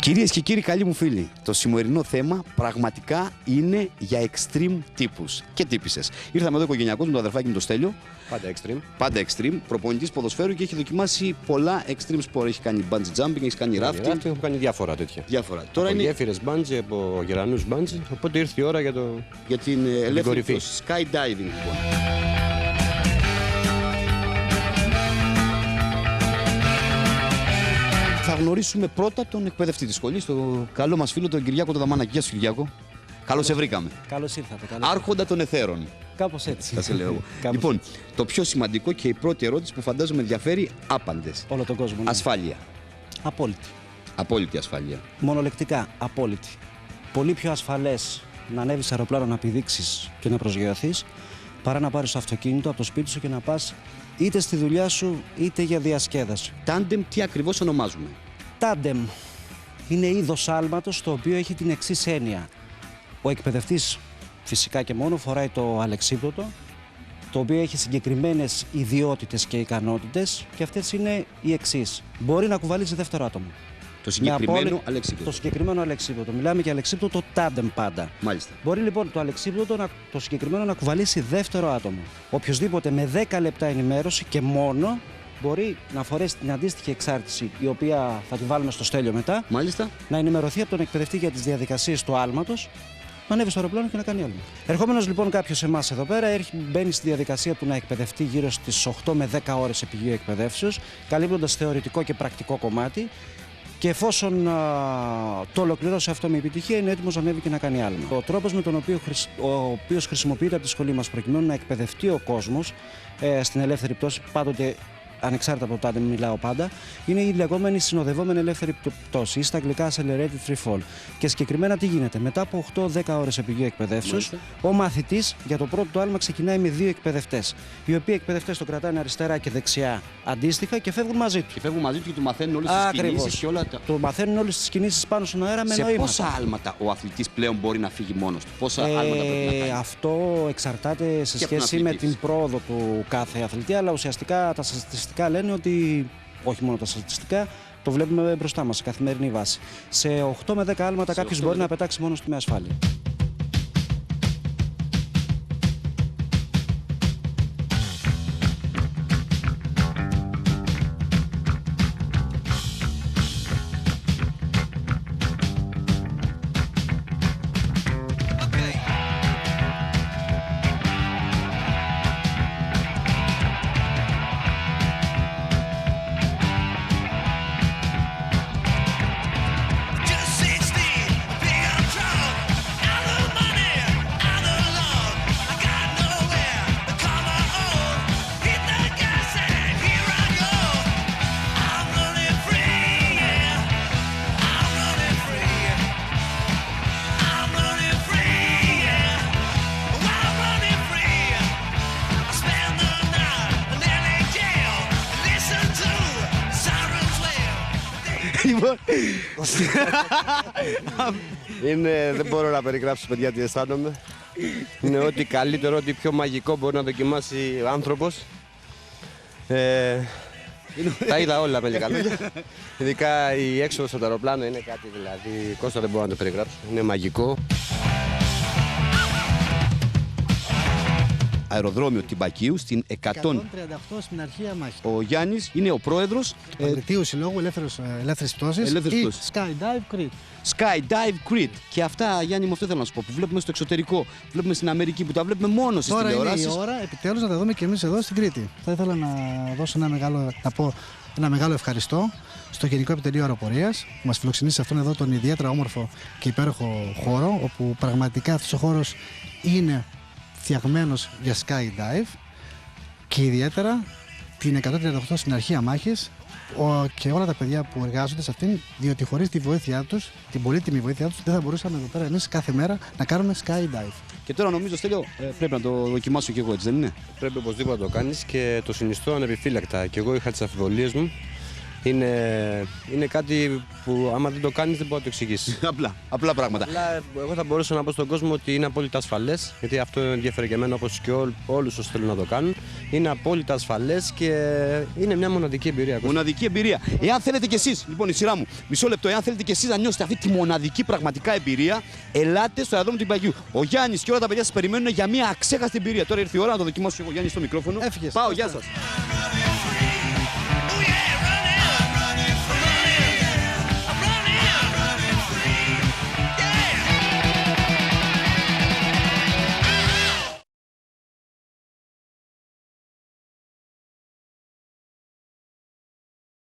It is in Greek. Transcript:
Κυρίες και κύριοι, καλοί μου φίλοι, το σημερινό θέμα πραγματικά είναι για extreme τύπους και τύπισσες. Ήρθαμε εδώ οικογενειακός με το αδερφάκι μου το Στέλιο. Πάντα extreme. Πάντα extreme, προπονητής ποδοσφαίρου και έχει δοκιμάσει πολλά extreme sport. Έχει κάνει bungee jumping, έχει κάνει rafting. Έχω κάνει διάφορα τέτοια. Διάφορα. Τώρα Τώρα από είναι γέφυρες bungee, από γερανούς bungee, οπότε ήρθε η ώρα για την ελεύθερη κορυφή. skydiving λοιπόν. Θα γνωρίσουμε πρώτα τον εκπαιδευτή της σχολής, τον καλό μας φίλο τον Κυριάκο τον Δαμανάκη. Γεια σου Κυριάκο. Καλώς σε βρήκαμε. Καλώς ήρθατε. Άρχοντα των εθέρων. Κάπως έτσι. Θα σε λέω εγώ. Λοιπόν, το πιο σημαντικό και η πρώτη ερώτηση που φαντάζομαι ενδιαφέρει άπαντες. Όλο τον κόσμο. Ναι. Ασφάλεια. Απόλυτη. Απόλυτη ασφάλεια. Μονολεκτικά. Απόλυτη. Πολύ πιο ασφαλές να ανέβεις σε αεροπλάνο να πηδήξεις και να προσγειωθείς παρά να πάρεις το αυτοκίνητο από το σπίτι σου και να πας είτε στη δουλειά σου είτε για διασκέδαση. Τάντεμ, τι ακριβώς ονομάζουμε? Τάντεμ είναι είδος άλματος το οποίο έχει την εξής έννοια. Ο εκπαιδευτής φυσικά και μόνο φοράει το αλεξίπτωτο, το οποίο έχει συγκεκριμένες ιδιότητες και ικανότητες και αυτές είναι οι εξής. Μπορεί να κουβαλήσει δεύτερο άτομο. Το συγκεκριμένο Το αλεξίπτωτο. συγκεκριμένο αλεξίπτωτο. Μιλάμε για αλεξίπτωτο τάντεμ πάντα. Μάλιστα. Μπορεί λοιπόν το αλεξίπτωτο το συγκεκριμένο να κουβαλήσει δεύτερο άτομο. Οποιοςδήποτε με 10 λεπτά ενημέρωση και μόνο μπορεί να φορέσει την αντίστοιχη εξάρτηση, η οποία θα τη βάλουμε στο Στέλιο μετά, Μάλιστα. να ενημερωθεί από τον εκπαιδευτή για τις διαδικασίες του άλματος, να ανέβει στο αεροπλάνο και να κάνει άλμα. Ερχόμενος λοιπόν κάποιος εμάς εδώ πέρα, μπαίνει στη διαδικασία του να εκπαιδευτεί γύρω στις 8 με 10 ώρες επιγείου εκπαιδεύσεως, καλύπτοντας θεωρητικό και πρακτικό κομμάτι. Και εφόσον το ολοκληρώσει αυτό με επιτυχία, είναι έτοιμος να ανέβει και να κάνει άλμα. Ο τρόπος με τον οποίο χρησιμοποιείται από τη σχολή μας προκειμένου να εκπαιδευτεί ο κόσμος στην ελεύθερη πτώση, πάντοτε ανεξάρτητα από το τάντεμ μιλάω πάντα, είναι η λεγόμενη συνοδευόμενη ελεύθερη πτώση ή στα αγγλικά accelerated free fall. Και συγκεκριμένα τι γίνεται? Μετά από 8-10 ώρες επιγείου εκπαιδεύσεως, ο μαθητής για το πρώτο του άλμα ξεκινάει με 2 εκπαιδευτές. Οι οποίοι εκπαιδευτές τον κρατάνε αριστερά και δεξιά αντίστοιχα και φεύγουν μαζί του. Και φεύγουν μαζί του και του μαθαίνουν όλες τις κινήσεις και όλα τα. Του μαθαίνουν όλες τις κινήσεις πάνω στον αέρα με νοήματα. Σε πόσα άλματα ο αθλητής πλέον μπορεί να φύγει μόνος του? Πόσα άλματα πρέπει να κάνει? Αυτό εξαρτάται σε σχέση με την πρόοδο του κάθε αθλητή, αλλά ουσιαστικά τα στατιστικά λένε ότι, όχι μόνο τα στατιστικά, το βλέπουμε μπροστά μας σε καθημερινή βάση. Σε 8 με 10 άλματα κάποιος μπορεί να πετάξει μόνος του με ασφάλεια. Δεν μπορώ να περιγράψω, παιδιά, τι αισθάνομαι. Είναι ό,τι καλύτερο, ό,τι πιο μαγικό μπορεί να δοκιμάσει ο άνθρωπος. Τα είδα όλα με λίγα λόγια. Ειδικά η έξοδος από το αεροπλάνο είναι κάτι, δηλαδή, Κώστα, δεν μπορώ να το περιγράψω. Είναι μαγικό. Αεροδρόμιο Τυμπακίου στην 138 στην αρχαία μάχη. Ο Γιάννης είναι ο πρόεδρος του Παγκρατίου Συλλόγου Ελεύθερης Πτώσης ή Skydive Crete. Skydive Crete. Και αυτά, Γιάννη, μου αυτό θέλω να σου πω, που βλέπουμε στο εξωτερικό, βλέπουμε στην Αμερική, που τα βλέπουμε μόνο στις τηλεοράσεις. Τώρα είναι η ώρα επιτέλους να τα δούμε και εμείς εδώ στην Κρήτη. Θα ήθελα να δώσω ένα μεγάλο ευχαριστώ στο Γενικό Επιτελείο Αεροπορίας που μας φιλοξενεί σε αυτόν εδώ τον ιδιαίτερα όμορφο και υπέροχο χώρο, όπου πραγματικά αυτός ο χώρος είναι φτιαγμένος για skydive και ιδιαίτερα την 138 στην αρχαία μάχης και όλα τα παιδιά που εργάζονται σε αυτήν, διότι χωρίς τη βοήθειά τους, την πολύτιμη βοήθειά τους, δεν θα μπορούσαμε εδώ πέρα εμείς κάθε μέρα να κάνουμε skydive. Και τώρα νομίζω, Στέλιο, πρέπει να το δοκιμάσω κι εγώ, έτσι δεν είναι? Πρέπει οπωσδήποτε να το κάνεις και το συνιστώ ανεπιφύλακτα. Και εγώ είχα τις αμφιβολίες μου. Είναι κάτι που άμα δεν το κάνεις δεν μπορεί να το εξηγήσεις. Απλά πράγματα. Αλλά εγώ θα μπορούσα να πω στον κόσμο ότι είναι απόλυτα ασφαλές, γιατί αυτό ενδιαφέρει και εμένα όπως και όλους όσοι θέλουν να το κάνουν. Είναι απόλυτα ασφαλές και είναι μια μοναδική εμπειρία. Μοναδική εμπειρία. Εάν θέλετε κι εσείς, λοιπόν, η σειρά μου, μισό λεπτό, εάν θέλετε κι εσείς να νιώσετε αυτή τη μοναδική πραγματικά εμπειρία, ελάτε στο αεροδρόμιο του Παγιού. Ο Γιάννης και όλα τα παιδιά σας περιμένουν για μια αξέχαστη εμπειρία. Τώρα ήρθε η ώρα να το δοκιμάσω εγώ, Γιάννη, στο μικρόφωνο. Έφυγες. Πάω, γεια σας.